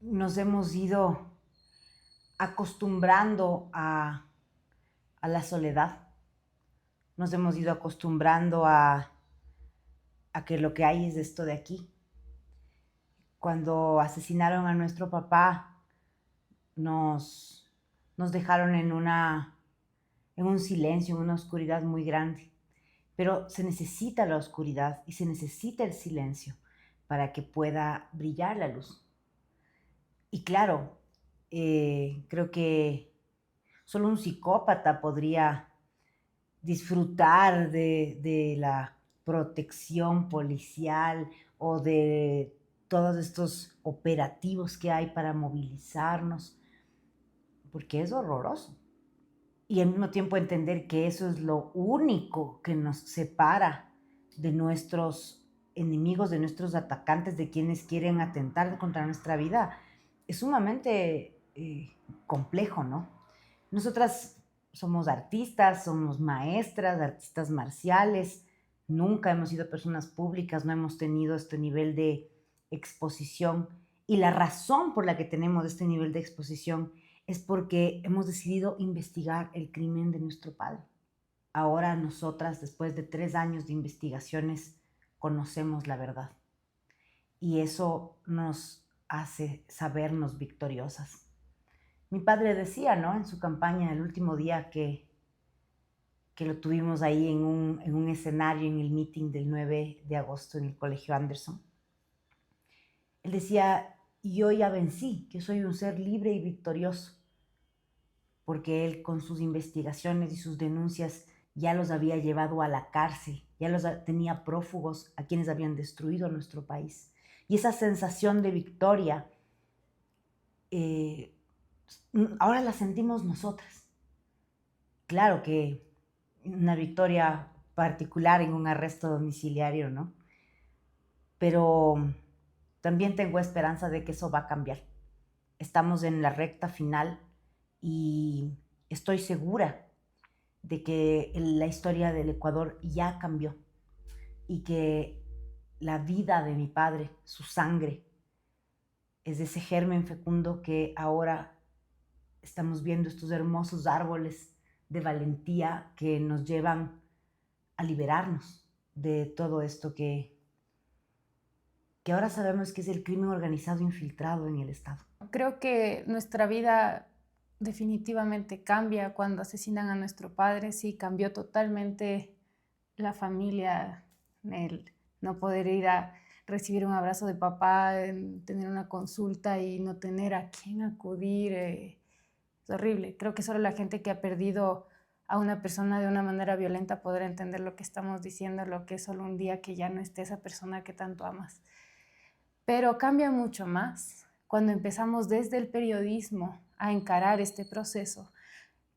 nos hemos ido acostumbrando a la soledad, nos hemos ido acostumbrando a que lo que hay es esto de aquí. Cuando asesinaron a nuestro papá, nos dejaron en un silencio, en una oscuridad muy grande. Pero se necesita la oscuridad y se necesita el silencio para que pueda brillar la luz. Y claro, creo que solo un psicópata podría disfrutar de la protección policial o de todos estos operativos que hay para movilizarnos, porque es horroroso. Y al mismo tiempo entender que eso es lo único que nos separa de nuestros enemigos, de nuestros atacantes, de quienes quieren atentar contra nuestra vida, es sumamente complejo, ¿no? Nosotras somos artistas, somos maestras, artistas marciales, nunca hemos sido personas públicas, no hemos tenido este nivel de exposición. Y la razón por la que tenemos este nivel de exposición es porque hemos decidido investigar el crimen de nuestro padre. Ahora nosotras, después de 3 años de investigaciones, conocemos la verdad. Y eso nos hace sabernos victoriosas. Mi padre decía, ¿no?, en su campaña, el último día que lo tuvimos ahí en un escenario, en el meeting del 9 de agosto en el Colegio Anderson. Él decía, yo ya vencí, que soy un ser libre y victorioso, porque él con sus investigaciones y sus denuncias ya los había llevado a la cárcel, ya los tenía prófugos a quienes habían destruido nuestro país. Y esa sensación de victoria, eh, ahora la sentimos nosotras. Claro que una victoria particular en un arresto domiciliario, ¿no? Pero también tengo esperanza de que eso va a cambiar. Estamos en la recta final y estoy segura de que la historia del Ecuador ya cambió y que la vida de mi padre, su sangre, es ese germen fecundo que ahora estamos viendo estos hermosos árboles de valentía que nos llevan a liberarnos de todo esto que ahora sabemos que es el crimen organizado infiltrado en el Estado. Creo que nuestra vida definitivamente cambia cuando asesinan a nuestro padre. Sí, cambió totalmente la familia, el no poder ir a recibir un abrazo de papá, tener una consulta y no tener a quién acudir. Es horrible. Creo que solo la gente que ha perdido a una persona de una manera violenta podrá entender lo que estamos diciendo, lo que es solo un día que ya no esté esa persona que tanto amas. Pero cambia mucho más cuando empezamos desde el periodismo a encarar este proceso,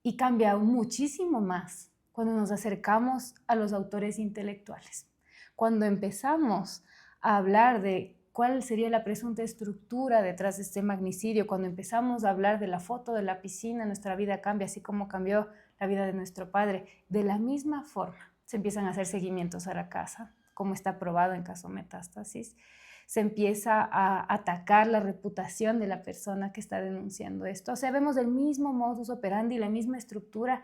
y cambia muchísimo más cuando nos acercamos a los autores intelectuales, cuando empezamos a hablar de cuál sería la presunta estructura detrás de este magnicidio, cuando empezamos a hablar de la foto de la piscina, nuestra vida cambia, así como cambió la vida de nuestro padre. De la misma forma, se empiezan a hacer seguimientos a la casa, como está probado en caso metástasis. Se empieza a atacar la reputación de la persona que está denunciando esto. O sea, vemos el mismo modus operandi, la misma estructura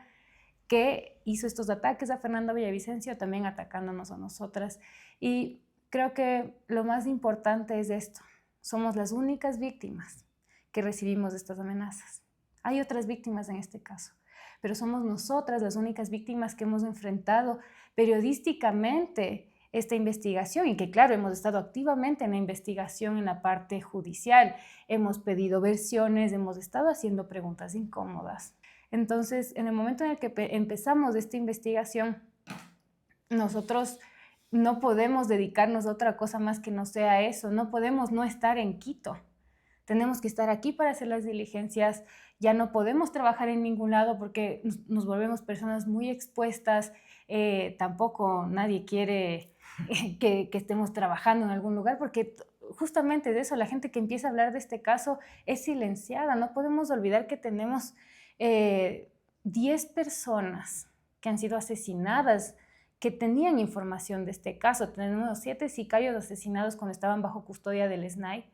que hizo estos ataques a Fernando Villavicencio, también atacándonos a nosotras. Y creo que lo más importante es esto: somos las únicas víctimas que recibimos estas amenazas. Hay otras víctimas en este caso, pero somos nosotras las únicas víctimas que hemos enfrentado periodísticamente esta investigación, y que claro, hemos estado activamente en la investigación en la parte judicial, hemos pedido versiones, hemos estado haciendo preguntas incómodas. Entonces, en el momento en el que empezamos esta investigación, nosotros no podemos dedicarnos a otra cosa más que no sea eso, no podemos no estar en Quito. Tenemos que estar aquí para hacer las diligencias, ya no podemos trabajar en ningún lado porque nos volvemos personas muy expuestas, tampoco nadie quiere que estemos trabajando en algún lugar, porque justamente de eso, la gente que empieza a hablar de este caso es silenciada. No podemos olvidar que tenemos 10 personas que han sido asesinadas, que tenían información de este caso. Tenemos 7 sicarios asesinados cuando estaban bajo custodia del SNAI.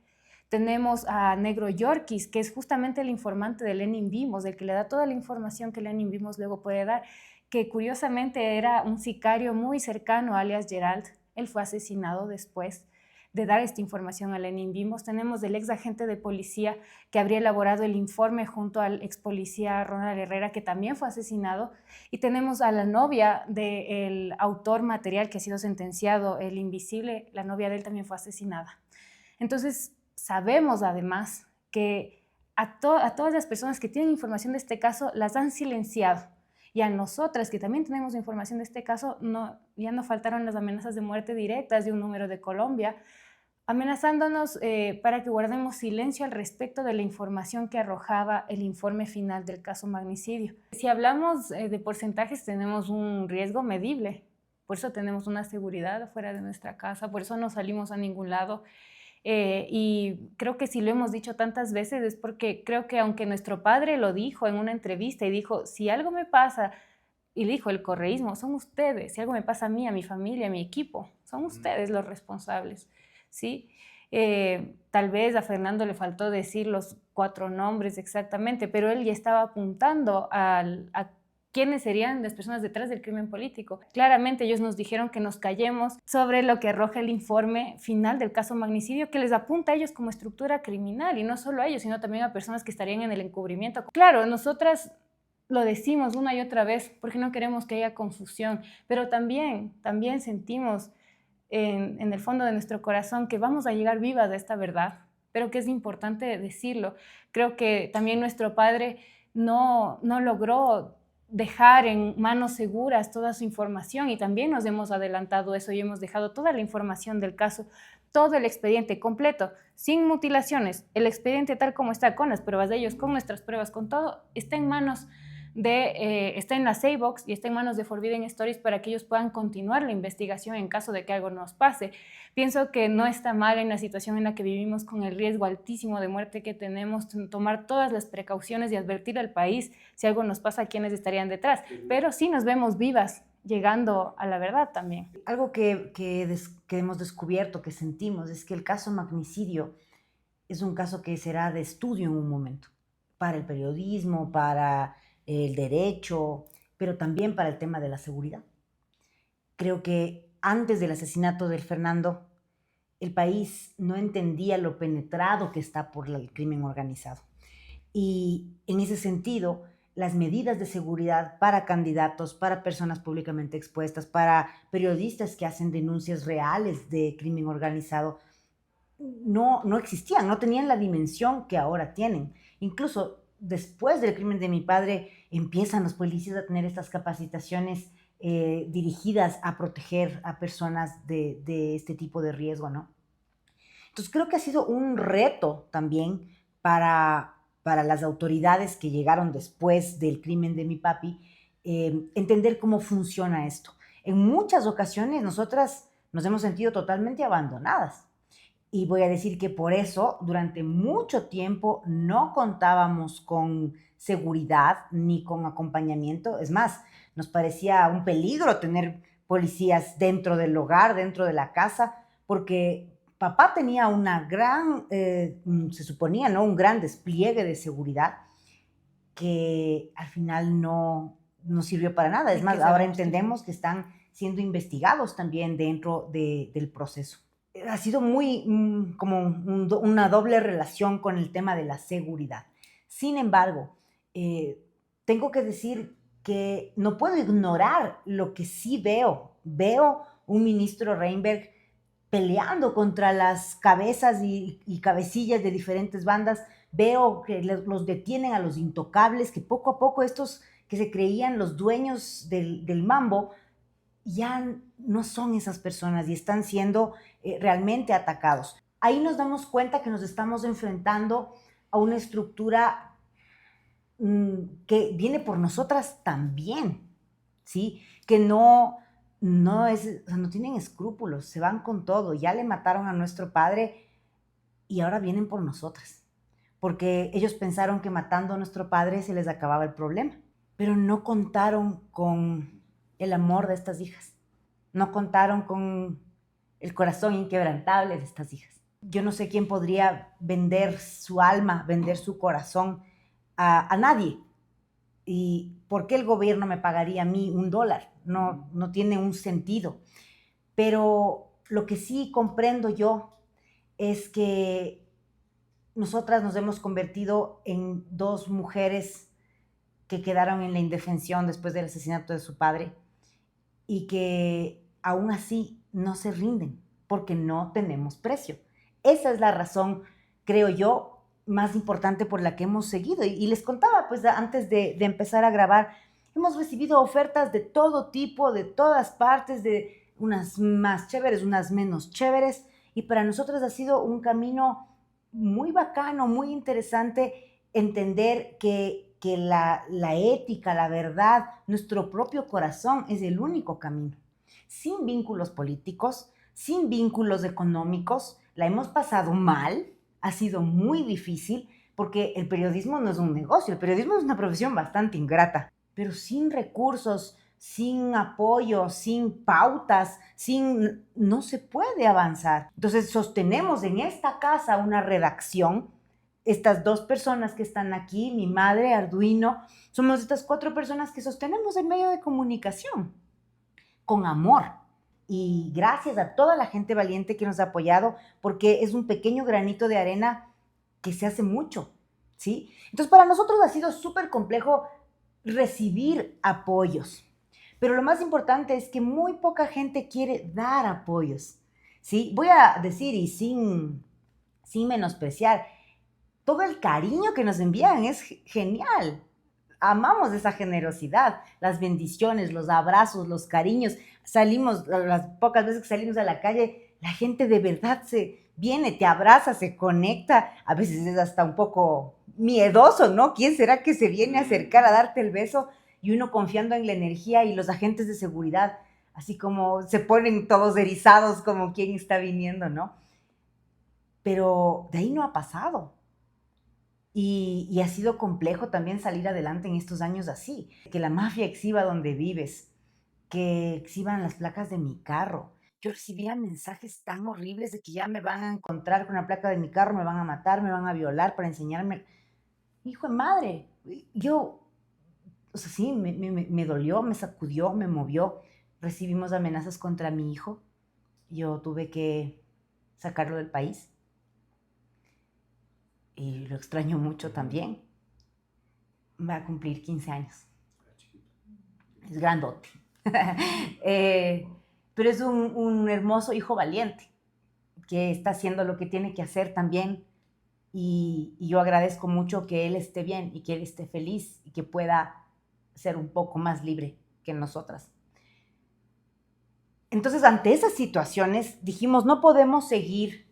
Tenemos a Negro Yorkis, que es justamente el informante de Lenin Vimos, el que le da toda la información que Lenin Vimos luego puede dar, que curiosamente era un sicario muy cercano a alias Gerald. Él fue asesinado después de dar esta información a Lenin Vimos. Tenemos del ex agente de policía que habría elaborado el informe junto al ex policía Ronald Herrera, que también fue asesinado. Y tenemos a la novia del autor material que ha sido sentenciado, el invisible, la novia de él también fue asesinada. Entonces, sabemos además que a todas las personas que tienen información de este caso las han silenciado. Y a nosotras, que también tenemos información de este caso, ya no faltaron las amenazas de muerte directas de un número de Colombia, amenazándonos para que guardemos silencio al respecto de la información que arrojaba el informe final del caso magnicidio. Si hablamos de porcentajes, tenemos un riesgo medible. Por eso tenemos una seguridad fuera de nuestra casa, por eso no salimos a ningún lado. Y creo que si lo hemos dicho tantas veces es porque creo que aunque nuestro padre lo dijo en una entrevista y dijo, si algo me pasa, y dijo, el correísmo, son ustedes, si algo me pasa a mí, a mi familia, a mi equipo, son ustedes los responsables, ¿sí? Tal vez a Fernando le faltó decir los 4 nombres exactamente, pero él ya estaba apuntando a quiénes serían las personas detrás del crimen político. Claramente ellos nos dijeron que nos callemos sobre lo que arroja el informe final del caso magnicidio, que les apunta a ellos como estructura criminal, y no solo a ellos, sino también a personas que estarían en el encubrimiento. Claro, nosotras lo decimos una y otra vez porque no queremos que haya confusión, pero también sentimos en el fondo de nuestro corazón que vamos a llegar vivas a esta verdad, pero que es importante decirlo. Creo que también nuestro padre no logró dejar en manos seguras toda su información, y también nos hemos adelantado eso y hemos dejado toda la información del caso, todo el expediente completo, sin mutilaciones, el expediente tal como está, con las pruebas de ellos, con nuestras pruebas, con todo, está en manos está en la Saybox y está en manos de Forbidden Stories para que ellos puedan continuar la investigación en caso de que algo nos pase. Pienso que no está mal en la situación en la que vivimos, con el riesgo altísimo de muerte que tenemos, tomar todas las precauciones y advertir al país si algo nos pasa, quiénes estarían detrás, pero sí nos vemos vivas, llegando a la verdad también. Algo que hemos descubierto, que sentimos, es que el caso magnicidio es un caso que será de estudio en un momento, para el periodismo, para el derecho, pero también para el tema de la seguridad. Creo que antes del asesinato del Fernando, el país no entendía lo penetrado que está por el crimen organizado. Y en ese sentido, las medidas de seguridad para candidatos, para personas públicamente expuestas, para periodistas que hacen denuncias reales de crimen organizado, no existían, no tenían la dimensión que ahora tienen. Incluso después del crimen de mi padre, empiezan los policías a tener estas capacitaciones dirigidas a proteger a personas de este tipo de riesgo, ¿no? Entonces creo que ha sido un reto también para las autoridades que llegaron después del crimen de mi papi, entender cómo funciona esto. En muchas ocasiones nosotras nos hemos sentido totalmente abandonadas. Y voy a decir que por eso durante mucho tiempo no contábamos con seguridad ni con acompañamiento. Es más, nos parecía un peligro tener policías dentro del hogar, dentro de la casa, porque papá tenía una gran, se suponía, ¿no?, un gran despliegue de seguridad que al final no sirvió para nada. Es más, ahora entendemos que están siendo investigados también dentro del proceso. Ha sido muy como una doble relación con el tema de la seguridad. Sin embargo, tengo que decir que no puedo ignorar lo que sí veo. Veo un ministro Reinberg peleando contra las cabezas y cabecillas de diferentes bandas. Veo que los detienen a los intocables, que poco a poco estos que se creían los dueños del mambo, ya no son esas personas y están siendo realmente atacados. Ahí nos damos cuenta que nos estamos enfrentando a una estructura que viene por nosotras también, ¿sí? Que no tienen escrúpulos, se van con todo. Ya le mataron a nuestro padre y ahora vienen por nosotras, porque ellos pensaron que matando a nuestro padre se les acababa el problema, pero no contaron con el amor de estas hijas, no contaron con el corazón inquebrantable de estas hijas. Yo no sé quién podría vender su alma, vender su corazón a nadie. ¿Y por qué el gobierno me pagaría a mí $1? No tiene un sentido. Pero lo que sí comprendo yo es que nosotras nos hemos convertido en dos mujeres que quedaron en la indefensión después del asesinato de su padre y que aún así no se rinden porque no tenemos precio. Esa es la razón, creo yo, más importante por la que hemos seguido. Y les contaba, pues antes de empezar a grabar, hemos recibido ofertas de todo tipo, de todas partes, de unas más chéveres, unas menos chéveres, y para nosotros ha sido un camino muy bacano, muy interesante entender que la ética, la verdad, nuestro propio corazón es el único camino. Sin vínculos políticos, sin vínculos económicos, la hemos pasado mal, ha sido muy difícil, porque el periodismo no es un negocio, el periodismo es una profesión bastante ingrata, pero sin recursos, sin apoyo, sin pautas, no se puede avanzar. Entonces sostenemos en esta casa una redacción. Estas dos personas que están aquí, mi madre, Arduino, somos estas 4 personas que sostenemos el medio de comunicación con amor. Y gracias a toda la gente valiente que nos ha apoyado, porque es un pequeño granito de arena que se hace mucho, ¿sí? Entonces, para nosotros ha sido súper complejo recibir apoyos. Pero lo más importante es que muy poca gente quiere dar apoyos, ¿sí? Voy a decir, y sin menospreciar, todo el cariño que nos envían es genial. Amamos esa generosidad, las bendiciones, los abrazos, los cariños. Salimos, las pocas veces que salimos a la calle, la gente de verdad se viene, te abraza, se conecta. A veces es hasta un poco miedoso, ¿no? ¿Quién será que se viene a acercar a darte el beso? Y uno confiando en la energía, y los agentes de seguridad, así como se ponen todos erizados como quién está viniendo, ¿no? Pero de ahí no ha pasado. Y ha sido complejo también salir adelante en estos años así. Que la mafia exhiba donde vives, que exhiban las placas de mi carro. Yo recibía mensajes tan horribles de que ya me van a encontrar con la placa de mi carro, me van a matar, me van a violar para enseñarme. Hijo de madre, yo, o sea, sí, me dolió, me sacudió, me movió. Recibimos amenazas contra mi hijo. Yo tuve que sacarlo del país. Y lo extraño mucho también. Va a cumplir 15 años. Es grandote. Pero es un hermoso hijo valiente que está haciendo lo que tiene que hacer también. Y yo agradezco mucho que él esté bien y que él esté feliz y que pueda ser un poco más libre que nosotras. Entonces, ante esas situaciones, dijimos, no podemos seguir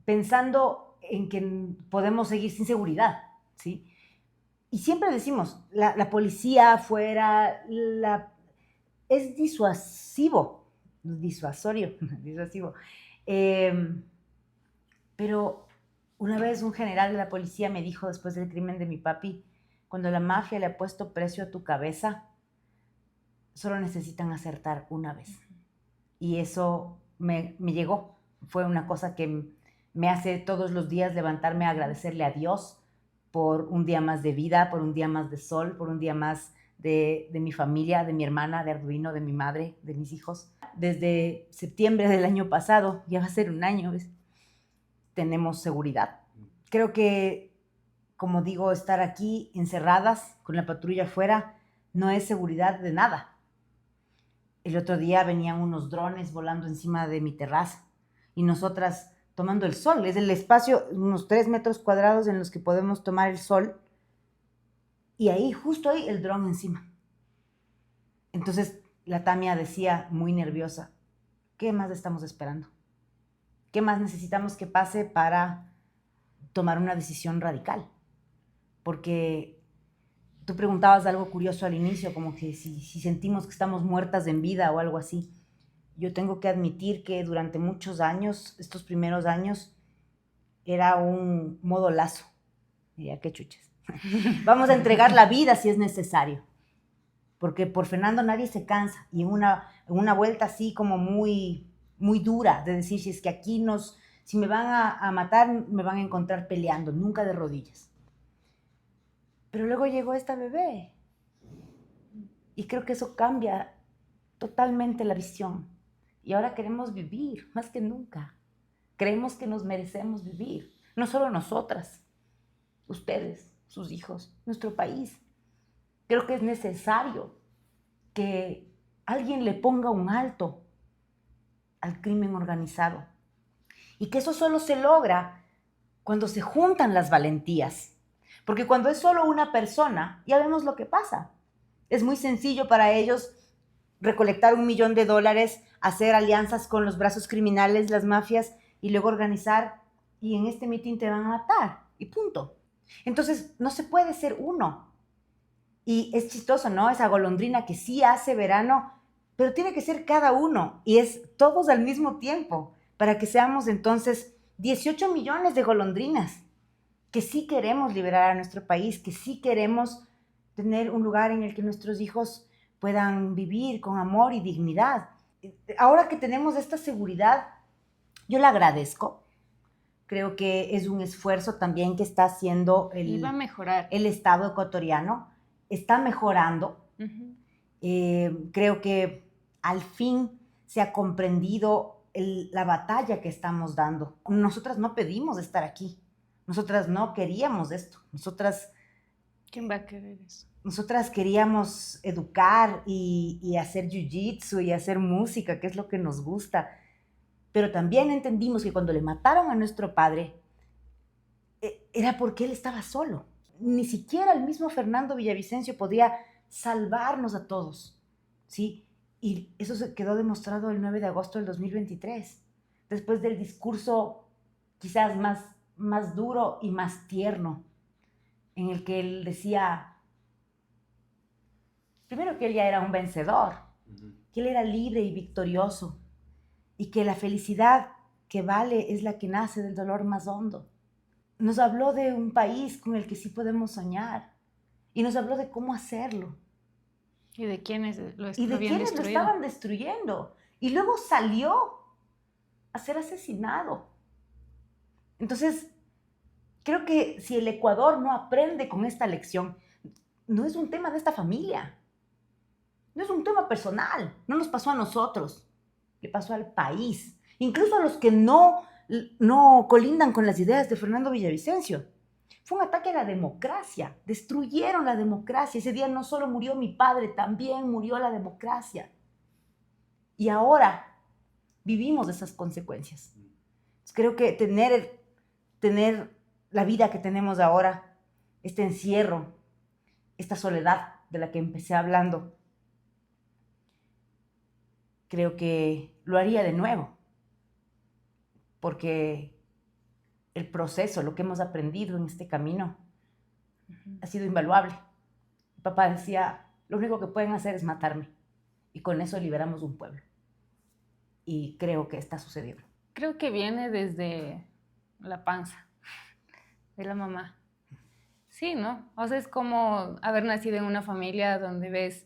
pensando en que podemos seguir sin seguridad, ¿sí? Y siempre decimos, la policía afuera, es disuasorio, disuasivo. Pero una vez un general de la policía me dijo, después del crimen de mi papi, cuando la mafia le ha puesto precio a tu cabeza, solo necesitan acertar una vez. Y eso me llegó. Fue una cosa que me hace todos los días levantarme a agradecerle a Dios por un día más de vida, por un día más de sol, por un día más de mi familia, de mi hermana, de Arduino, de mi madre, de mis hijos. Desde septiembre del año pasado, ya va a ser un año, ¿ves? Tenemos seguridad. Creo que, como digo, estar aquí encerradas con la patrulla afuera no es seguridad de nada. El otro día venían unos drones volando encima de mi terraza y nosotras tomando el sol. Es el espacio, unos 3 metros cuadrados en los que podemos tomar el sol, y ahí, justo ahí, el dron encima. Entonces la Tamia decía, muy nerviosa, ¿qué más estamos esperando? ¿Qué más necesitamos que pase para tomar una decisión radical? Porque tú preguntabas algo curioso al inicio, como que si sentimos que estamos muertas en vida o algo así. Yo tengo que admitir que durante muchos años, estos primeros años, era un modo lazo. Mira, qué chuches. Vamos a entregar la vida si es necesario. Porque por Fernando nadie se cansa. Y en una vuelta así como muy muy dura de decir, si es que aquí si me van a matar, me van a encontrar peleando, nunca de rodillas. Pero luego llegó esta bebé y creo que eso cambia totalmente la visión. Y ahora queremos vivir más que nunca. Creemos que nos merecemos vivir, no solo nosotras, ustedes, sus hijos, nuestro país. Creo que es necesario que alguien le ponga un alto al crimen organizado y que eso solo se logra cuando se juntan las valentías. Porque cuando es solo una persona, ya vemos lo que pasa. Es muy sencillo para ellos recolectar $1 millón, hacer alianzas con los brazos criminales, las mafias, y luego organizar, y en este mitin te van a matar, y punto. Entonces, no se puede ser uno. Y es chistoso, ¿no? Esa golondrina que sí hace verano, pero tiene que ser cada uno, y es todos al mismo tiempo, para que seamos entonces 18 millones de golondrinas, que sí queremos liberar a nuestro país, que sí queremos tener un lugar en el que nuestros hijos puedan vivir con amor y dignidad. Ahora que tenemos esta seguridad, yo la agradezco. Creo que es un esfuerzo también que está haciendo Y va a mejorar. el Estado ecuatoriano. Está mejorando. Creo que al fin se ha comprendido la batalla que estamos dando. Nosotras no pedimos estar aquí. Nosotras no queríamos esto. ¿Quién va a querer eso? Nosotras queríamos educar y hacer jiu-jitsu y hacer música, que es lo que nos gusta. Pero también entendimos que cuando le mataron a nuestro padre, era porque él estaba solo. Ni siquiera el mismo Fernando Villavicencio podía salvarnos a todos, ¿sí? Y eso se quedó demostrado el 9 de agosto del 2023, después del discurso quizás más duro y más tierno, en el que él decía, primero que él ya era un vencedor, que él era libre y victorioso, y que la felicidad que vale es la que nace del dolor más hondo. Nos habló de un país con el que sí podemos soñar, y nos habló de cómo hacerlo. Y de quiénes lo estaban destruyendo. Y luego salió a ser asesinado. Entonces, creo que si el Ecuador no aprende con esta lección, no es un tema de esta familia. No es un tema personal. No nos pasó a nosotros. Le pasó al país. Incluso a los que no colindan con las ideas de Fernando Villavicencio. Fue un ataque a la democracia. Destruyeron la democracia. Ese día no solo murió mi padre, también murió la democracia. Y ahora vivimos esas consecuencias. Creo que tener la vida que tenemos ahora, este encierro, esta soledad de la que empecé hablando, creo que lo haría de nuevo. Porque el proceso, lo que hemos aprendido en este camino, ha sido invaluable. Mi papá decía, lo único que pueden hacer es matarme. Y con eso liberamos un pueblo. Y creo que está sucediendo. Creo que viene desde la panza de la mamá. Sí, ¿no? O sea, es como haber nacido en una familia donde ves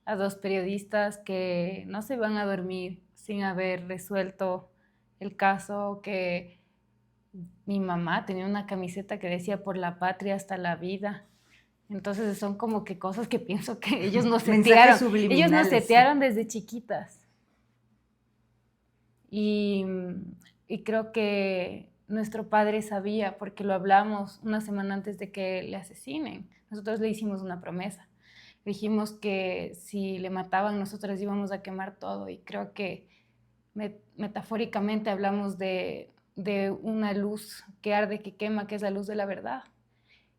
a dos periodistas que no se van a dormir sin haber resuelto el caso, que mi mamá tenía una camiseta que decía por la patria hasta la vida. Entonces son como que cosas que pienso que ellos nos setearon. Ellos nos setearon desde chiquitas. Y creo que nuestro padre sabía, porque lo hablamos una semana antes de que le asesinen. Nosotros le hicimos una promesa. Dijimos que si le mataban, nosotros íbamos a quemar todo. Y creo que metafóricamente hablamos de una luz que arde, que quema, que es la luz de la verdad.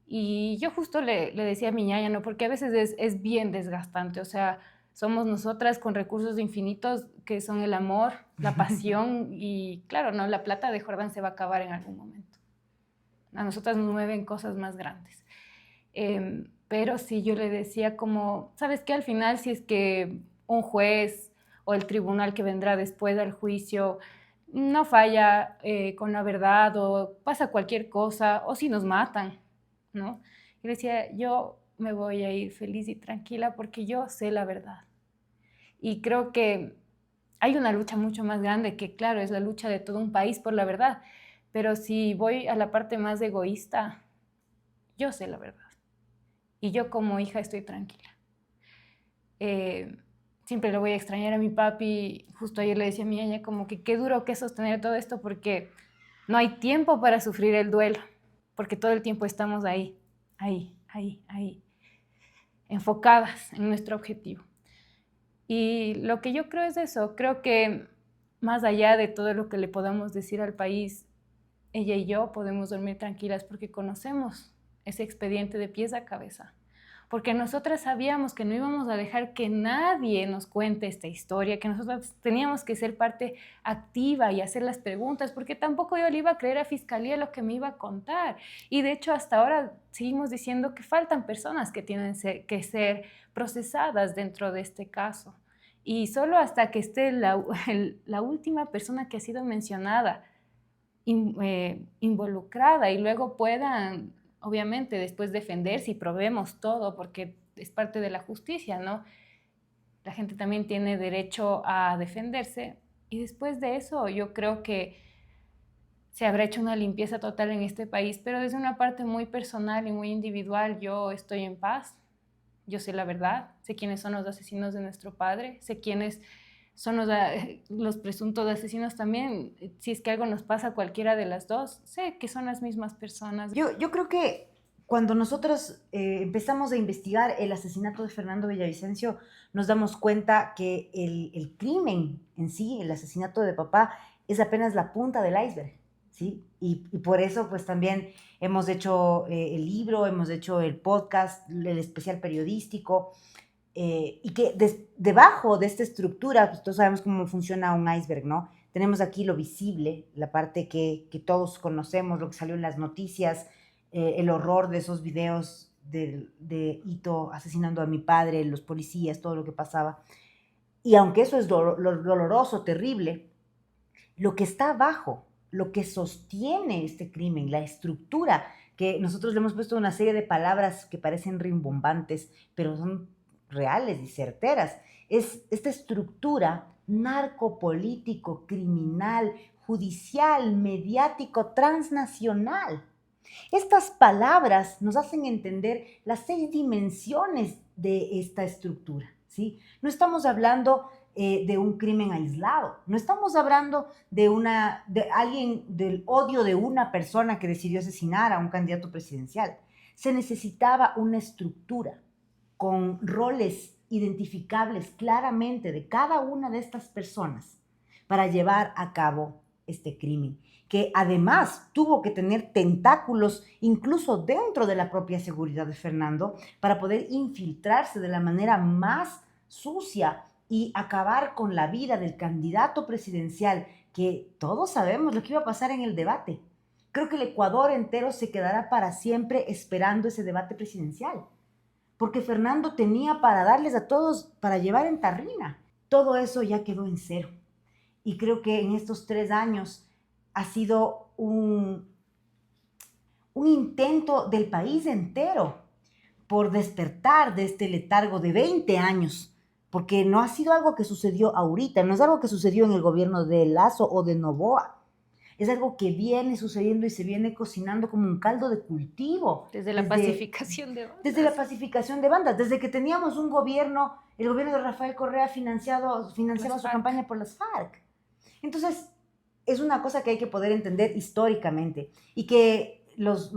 Y yo justo le decía a mi ñaña, ¿no? Porque a veces es bien desgastante, o sea, somos nosotras con recursos infinitos que son el amor, la pasión y claro, ¿no? La plata de Jordán se va a acabar en algún momento. A nosotras nos mueven cosas más grandes. Pero sí, yo le decía como, ¿sabes qué? Al final, si es que un juez o el tribunal que vendrá después del juicio no falla con la verdad o pasa cualquier cosa o si nos matan, ¿no? Y le decía, yo me voy a ir feliz y tranquila porque yo sé la verdad. Y creo que hay una lucha mucho más grande que, claro, es la lucha de todo un país por la verdad. Pero si voy a la parte más egoísta, yo sé la verdad. Y yo como hija estoy tranquila. Siempre le voy a extrañar a mi papi. Justo ayer le decía a mi niña como que qué duro que es sostener todo esto porque no hay tiempo para sufrir el duelo, porque todo el tiempo estamos ahí, enfocadas en nuestro objetivo. Y lo que yo creo es eso, creo que más allá de todo lo que le podamos decir al país, ella y yo podemos dormir tranquilas porque conocemos ese expediente de pies a cabeza. Porque nosotras sabíamos que no íbamos a dejar que nadie nos cuente esta historia, que nosotros teníamos que ser parte activa y hacer las preguntas, porque tampoco yo le iba a creer a Fiscalía lo que me iba a contar. Y de hecho hasta ahora seguimos diciendo que faltan personas que tienen que ser procesadas dentro de este caso. Y solo hasta que esté la última persona que ha sido mencionada, involucrada y luego puedan, obviamente, después defenderse y probemos todo, porque es parte de la justicia, ¿no? La gente también tiene derecho a defenderse y después de eso yo creo que se habrá hecho una limpieza total en este país, pero desde una parte muy personal y muy individual yo estoy en paz. Yo sé la verdad, sé quiénes son los asesinos de nuestro padre, sé quiénes son los presuntos asesinos también. Si es que algo nos pasa a cualquiera de las dos, sé que son las mismas personas. Yo creo que cuando nosotros empezamos a investigar el asesinato de Fernando Villavicencio, nos damos cuenta que el crimen en sí, el asesinato de papá, es apenas la punta del iceberg, ¿sí? Y por eso pues también hemos hecho el libro, hemos hecho el podcast, el especial periodístico, y que debajo de esta estructura, pues todos sabemos cómo funciona un iceberg, ¿no? Tenemos aquí lo visible, la parte que todos conocemos, lo que salió en las noticias, el horror de esos videos de Ito asesinando a mi padre, los policías, todo lo que pasaba. Y aunque eso es doloroso, terrible, lo que está abajo, lo que sostiene este crimen, la estructura, que nosotros le hemos puesto una serie de palabras que parecen rimbombantes, pero son reales y certeras, es esta estructura narcopolítico, criminal, judicial, mediático, transnacional. Estas palabras nos hacen entender las 6 dimensiones de esta estructura, ¿sí? No estamos hablando de un crimen aislado, no estamos hablando de alguien, del odio de una persona que decidió asesinar a un candidato presidencial. Se necesitaba una estructura con roles identificables claramente de cada una de estas personas para llevar a cabo este crimen, que además tuvo que tener tentáculos incluso dentro de la propia seguridad de Fernando para poder infiltrarse de la manera más sucia y acabar con la vida del candidato presidencial, que todos sabemos lo que iba a pasar en el debate. Creo que el Ecuador entero se quedará para siempre esperando ese debate presidencial, porque Fernando tenía para darles a todos, para llevar en tarrina. Todo eso ya quedó en cero. Y creo que en estos 3 años ha sido un intento del país entero por despertar de este letargo de 20 años, porque no ha sido algo que sucedió ahorita, no es algo que sucedió en el gobierno de Lasso o de Noboa. Es algo que viene sucediendo y se viene cocinando como un caldo de cultivo. Desde la pacificación de bandas. Desde la pacificación de bandas, desde que teníamos un gobierno, el gobierno de Rafael Correa financiaba su campaña por las FARC. Entonces, es una cosa que hay que poder entender históricamente y que los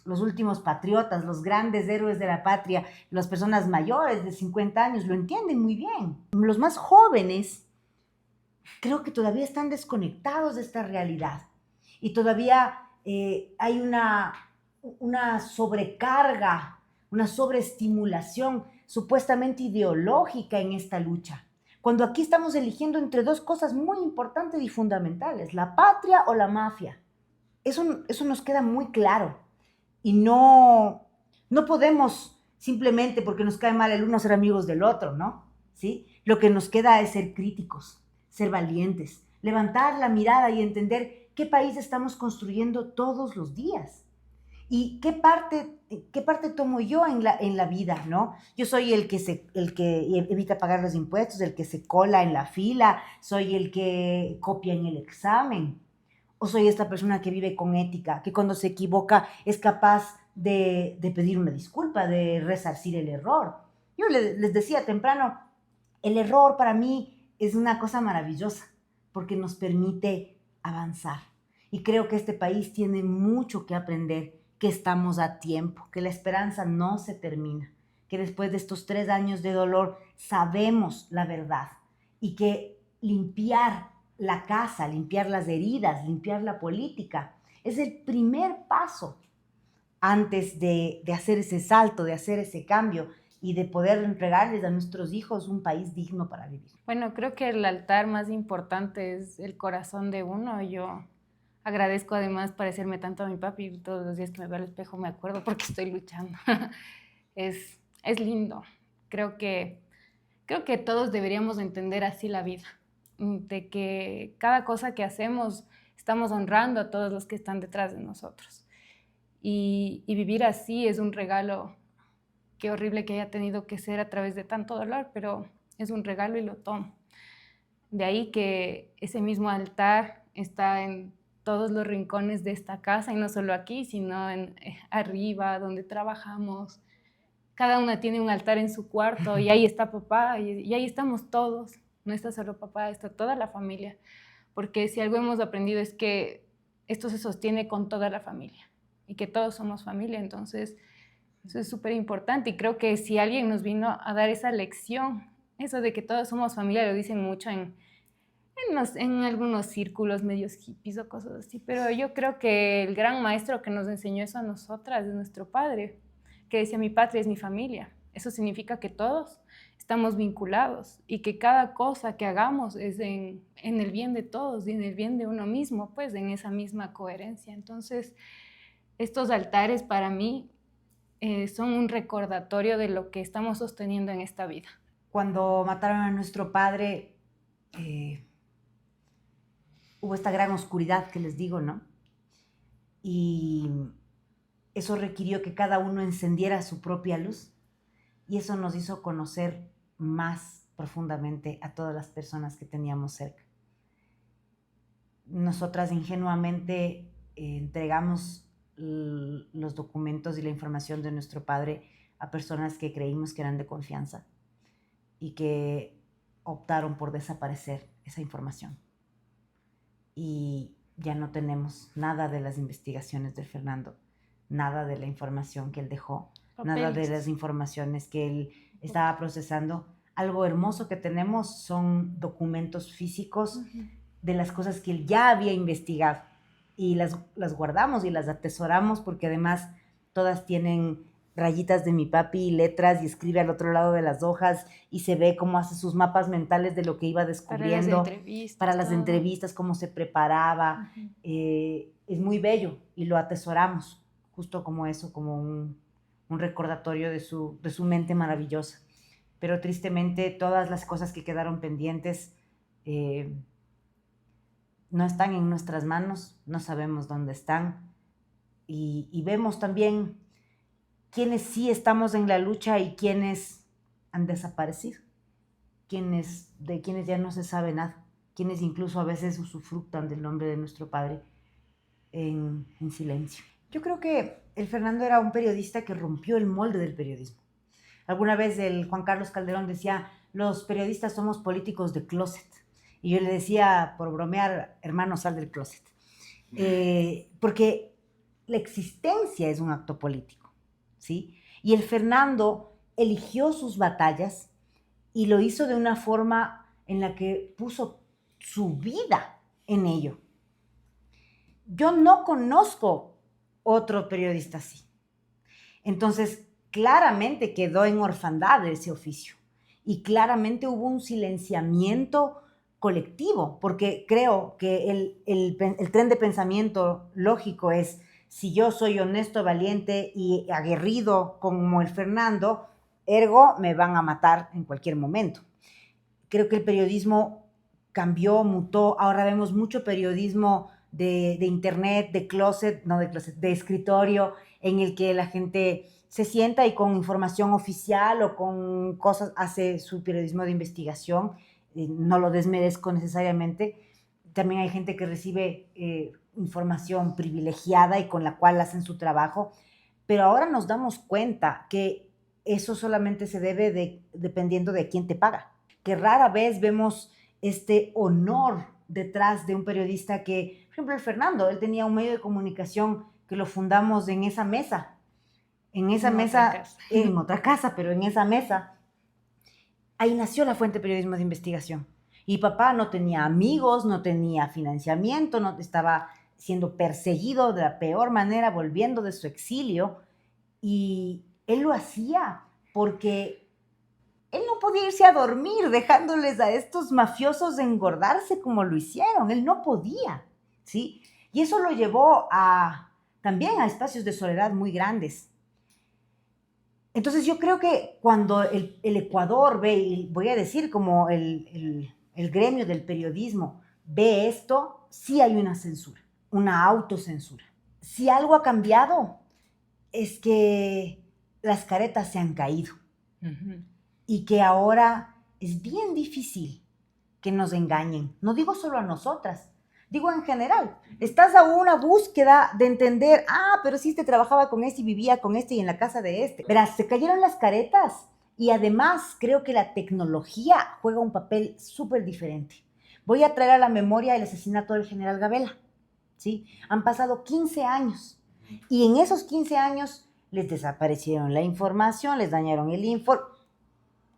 últimos patriotas, los grandes héroes de la patria, las personas mayores de 50 años lo entienden muy bien. Los más jóvenes creo que todavía están desconectados de esta realidad y todavía hay una sobrecarga, una sobreestimulación supuestamente ideológica en esta lucha, cuando aquí estamos eligiendo entre 2 cosas muy importantes y fundamentales, la patria o la mafia. Eso nos queda muy claro y no podemos simplemente porque nos cae mal el uno ser amigos del otro, ¿no? ¿Sí? Lo que nos queda es ser críticos, ser valientes, levantar la mirada y entender qué país estamos construyendo todos los días y qué parte ¿qué parte tomo yo en la vida, no? Yo soy el que evita pagar los impuestos, el que se cola en la fila, soy el que copia en el examen, o soy esta persona que vive con ética, que cuando se equivoca es capaz de pedir una disculpa, de resarcir el error. Yo les decía temprano, el error para mí es una cosa maravillosa, porque nos permite avanzar. Y creo que este país tiene mucho que aprender, que estamos a tiempo, que la esperanza no se termina, que después de estos 3 años de dolor sabemos la verdad y que limpiar la casa, limpiar las heridas, limpiar la política, es el primer paso antes de hacer ese salto, de hacer ese cambio y de poder entregarles a nuestros hijos un país digno para vivir. Bueno, creo que el altar más importante es el corazón de uno. Yo agradezco además parecerme tanto a mi papi. Todos los días que me veo al espejo me acuerdo porque estoy luchando. Es lindo. Creo que todos deberíamos entender así la vida, de que cada cosa que hacemos estamos honrando a todos los que están detrás de nosotros. Y vivir así es un regalo. Qué horrible que haya tenido que ser a través de tanto dolor, pero es un regalo y lo tomo. De ahí que ese mismo altar está en todos los rincones de esta casa, y no solo aquí, sino arriba, donde trabajamos. Cada una tiene un altar en su cuarto y ahí está papá y ahí estamos todos. No está solo papá, está toda la familia. Porque si algo hemos aprendido es que esto se sostiene con toda la familia y que todos somos familia. Entonces, eso es súper importante y creo que si alguien nos vino a dar esa lección, eso de que todos somos familia, lo dicen mucho en algunos círculos medios hippies o cosas así, pero yo creo que el gran maestro que nos enseñó eso a nosotras es nuestro padre, que decía: mi patria es mi familia. Eso significa que todos estamos vinculados y que cada cosa que hagamos es en el bien de todos y en el bien de uno mismo, pues en esa misma coherencia. Entonces, estos altares para mí son un recordatorio de lo que estamos sosteniendo en esta vida. Cuando mataron a nuestro padre, hubo esta gran oscuridad que les digo, ¿no? Y eso requirió que cada uno encendiera su propia luz y eso nos hizo conocer más profundamente a todas las personas que teníamos cerca. Nosotras ingenuamente entregamos los documentos y la información de nuestro padre a personas que creímos que eran de confianza y que optaron por desaparecer esa información. Y ya no tenemos nada de las investigaciones de Fernando, nada de la información que él dejó, nada de las informaciones que él estaba procesando. Algo hermoso que tenemos son documentos físicos de las cosas que él ya había investigado y las guardamos y las atesoramos porque además todas tienen rayitas de mi papi y letras y escribe al otro lado de las hojas y se ve cómo hace sus mapas mentales de lo que iba descubriendo para las entrevistas, cómo se preparaba. Es muy bello y lo atesoramos justo como eso, como un recordatorio de su mente maravillosa. Pero tristemente todas las cosas que quedaron pendientes no están en nuestras manos, no sabemos dónde están y vemos también quiénes sí estamos en la lucha y quiénes han desaparecido, de quienes ya no se sabe nada, quienes incluso a veces usufructan del nombre de nuestro padre en silencio. Yo creo que el Fernando era un periodista que rompió el molde del periodismo. Alguna vez el Juan Carlos Calderón decía: los periodistas somos políticos de closet. Y yo le decía, por bromear: hermano, sal del closet. Porque la existencia es un acto político, ¿sí? Y el Fernando eligió sus batallas y lo hizo de una forma en la que puso su vida en ello. Yo no conozco otro periodista así. Entonces, claramente quedó en orfandad ese oficio y claramente hubo un silenciamiento colectivo, porque creo que el tren de pensamiento lógico es: si yo soy honesto, valiente y aguerrido como el Fernando, ergo me van a matar en cualquier momento. Creo que el periodismo cambió, mutó, ahora vemos mucho periodismo de internet, de closet, no de closet, de escritorio, en el que la gente se sienta y con información oficial o con cosas hace su periodismo de investigación. No lo desmerezco necesariamente. También hay gente que recibe información privilegiada y con la cual hacen su trabajo, pero ahora nos damos cuenta que eso solamente se debe dependiendo de quién te paga, que rara vez vemos este honor detrás de un periodista que, por ejemplo, el Fernando, él tenía un medio de comunicación que lo fundamos en esa mesa, en otra casa, pero en esa mesa, ahí nació la Fuente de Periodismo de Investigación. Y papá no tenía amigos, no tenía financiamiento, no estaba siendo perseguido de la peor manera, volviendo de su exilio, y él lo hacía porque él no podía irse a dormir dejándoles a estos mafiosos engordarse como lo hicieron. Él no podía, ¿sí? Y eso lo llevó también a espacios de soledad muy grandes. Entonces yo creo que cuando el Ecuador ve, y voy a decir como el gremio del periodismo ve esto, sí hay una censura, una autocensura. Si algo ha cambiado es que las caretas se han caído. Uh-huh. Y que ahora es bien difícil que nos engañen. No digo solo a nosotras, digo en general. Estás a una búsqueda de entender, pero si este trabajaba con este y vivía con este y en la casa de este. Verás, se cayeron las caretas y además creo que la tecnología juega un papel súper diferente. Voy a traer a la memoria el asesinato del general Gabela, ¿sí? Han pasado 15 años y en esos 15 años les desaparecieron la información, les dañaron el informe.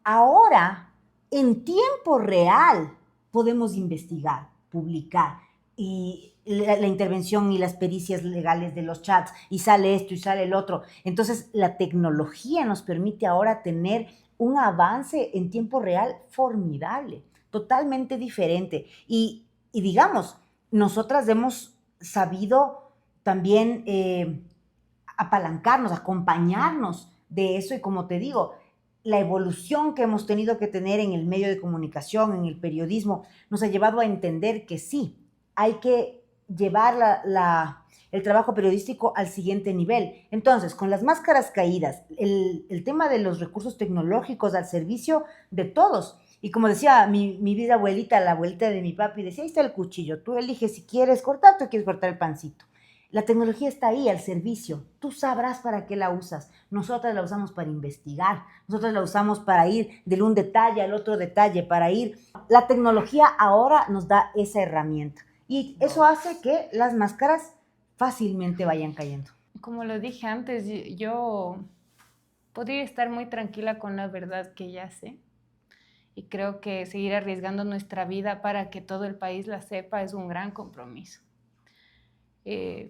Ahora, en tiempo real, podemos investigar, publicar, y la intervención y las pericias legales de los chats, y sale esto y sale el otro. Entonces, la tecnología nos permite ahora tener un avance en tiempo real formidable, totalmente diferente. Y digamos, nosotras hemos sabido también apalancarnos, acompañarnos de eso, y como te digo, la evolución que hemos tenido que tener en el medio de comunicación, en el periodismo, nos ha llevado a entender que sí, hay que llevar el trabajo periodístico al siguiente nivel. Entonces, con las máscaras caídas, el tema de los recursos tecnológicos al servicio de todos. Y como decía mi bisabuelita, la abuelita de mi papi, decía, ahí está el cuchillo, tú eliges si quieres cortarte o quieres cortar el pancito. La tecnología está ahí al servicio. Tú sabrás para qué la usas. Nosotras la usamos para investigar. Nosotras la usamos para ir de un detalle al otro detalle, para ir. La tecnología ahora nos da esa herramienta. Y eso hace que las máscaras fácilmente vayan cayendo. Como lo dije antes, yo podría estar muy tranquila con la verdad que ya sé. Y creo que seguir arriesgando nuestra vida para que todo el país la sepa es un gran compromiso.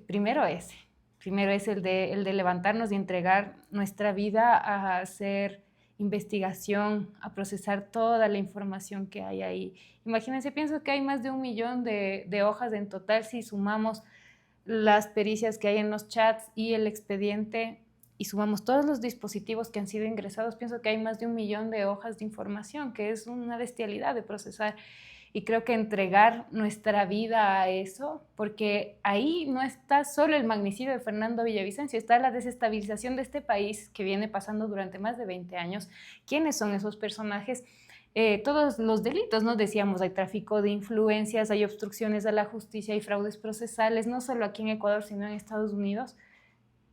Primero es el de levantarnos y entregar nuestra vida a hacer investigación, a procesar toda la información que hay ahí. Imagínense, pienso que hay más de 1 millón de hojas en total si sumamos las pericias que hay en los chats y el expediente y sumamos todos los dispositivos que han sido ingresados, pienso que hay más de 1 millón de hojas de información, que es una bestialidad de procesar. Y creo que entregar nuestra vida a eso, porque ahí no está solo el magnicidio de Fernando Villavicencio, está la desestabilización de este país que viene pasando durante más de 20 años. ¿Quiénes son esos personajes? Todos los delitos, ¿no? Decíamos, hay tráfico de influencias, hay obstrucciones a la justicia, hay fraudes procesales, no solo aquí en Ecuador, sino en Estados Unidos.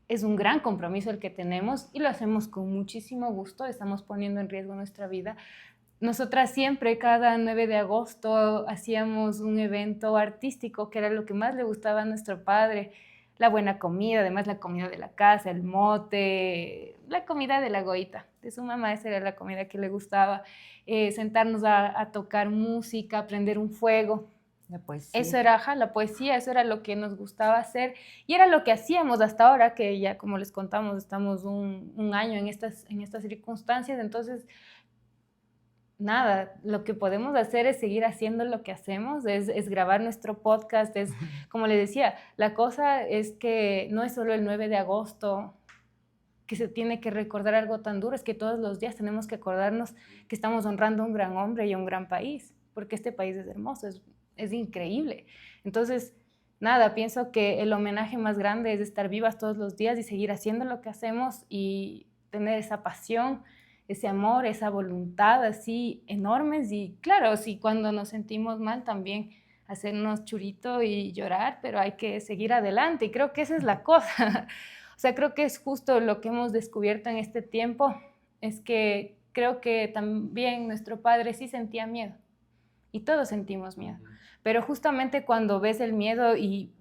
Es un gran compromiso el que tenemos y lo hacemos con muchísimo gusto, estamos poniendo en riesgo nuestra vida. Nosotras siempre, cada 9 de agosto, hacíamos un evento artístico que era lo que más le gustaba a nuestro padre. La buena comida, además la comida de la casa, el mote, la comida de la goita, de su mamá, esa era la comida que le gustaba. Sentarnos a tocar música, prender un fuego. La poesía. Eso era, la poesía, eso era lo que nos gustaba hacer y era lo que hacíamos hasta ahora, que ya como les contamos, estamos un año en estas circunstancias, entonces nada, lo que podemos hacer es seguir haciendo lo que hacemos, es grabar nuestro podcast, es, como les decía, la cosa es que no es solo el 9 de agosto que se tiene que recordar algo tan duro, es que todos los días tenemos que acordarnos que estamos honrando a un gran hombre y a un gran país, porque este país es hermoso, es increíble. Entonces, nada, pienso que el homenaje más grande es estar vivas todos los días y seguir haciendo lo que hacemos y tener esa pasión, ese amor, esa voluntad así enormes. Y claro, sí, cuando nos sentimos mal también hacernos churito y llorar, pero hay que seguir adelante y creo que esa es la cosa. O sea, creo que es justo lo que hemos descubierto en este tiempo, es que creo que también nuestro padre sí sentía miedo y todos sentimos miedo, pero justamente cuando ves el miedo y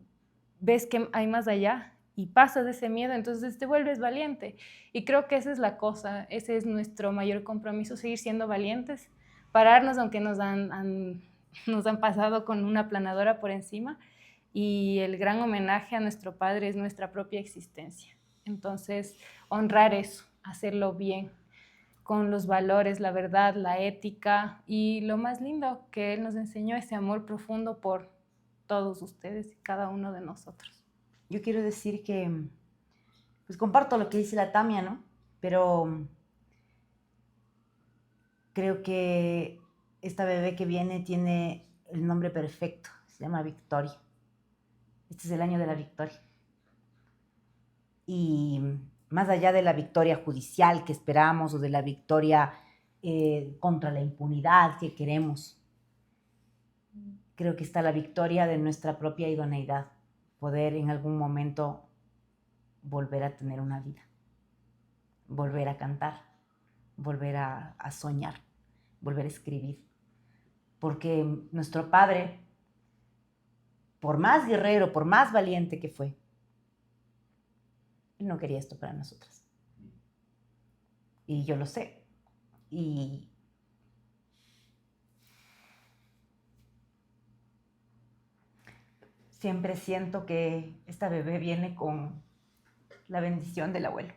ves que hay más allá y pasas ese miedo, entonces te vuelves valiente. Y creo que esa es la cosa, ese es nuestro mayor compromiso, seguir siendo valientes, pararnos aunque nos han pasado con una aplanadora por encima, y el gran homenaje a nuestro padre es nuestra propia existencia. Entonces, honrar eso, hacerlo bien, con los valores, la verdad, la ética y lo más lindo que él nos enseñó, ese amor profundo por todos ustedes y cada uno de nosotros. Yo quiero decir que, pues comparto lo que dice la Tamia, ¿no? Pero creo que esta bebé que viene tiene el nombre perfecto, se llama Victoria. Este es el año de la victoria. Y más allá de la victoria judicial que esperamos o de la victoria contra la impunidad que queremos, creo que está la victoria de nuestra propia idoneidad, poder en algún momento volver a tener una vida, volver a cantar, volver a soñar, volver a escribir. Porque nuestro padre, por más guerrero, por más valiente que fue, él no quería esto para nosotras. Y yo lo sé. Y siempre siento que esta bebé viene con la bendición del abuelo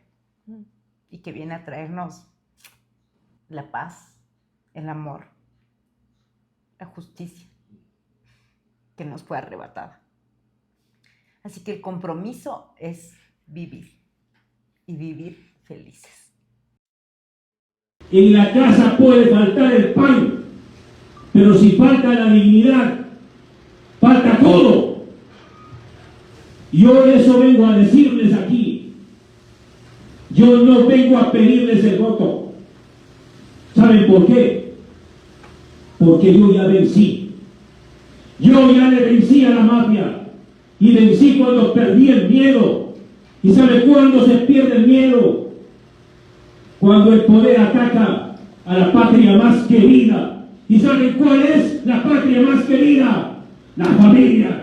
y que viene a traernos la paz, el amor, la justicia que nos fue arrebatada. Así que el compromiso es vivir y vivir felices. En la casa puede faltar el pan, pero si falta la dignidad, falta todo. Yo eso vengo a decirles aquí. Yo no vengo a pedirles el voto. ¿Saben por qué? Porque yo ya vencí. Yo ya le vencí a la mafia y vencí cuando perdí el miedo. ¿Y sabe cuándo se pierde el miedo? Cuando el poder ataca a la patria más querida. ¿Y saben cuál es la patria más querida? La familia.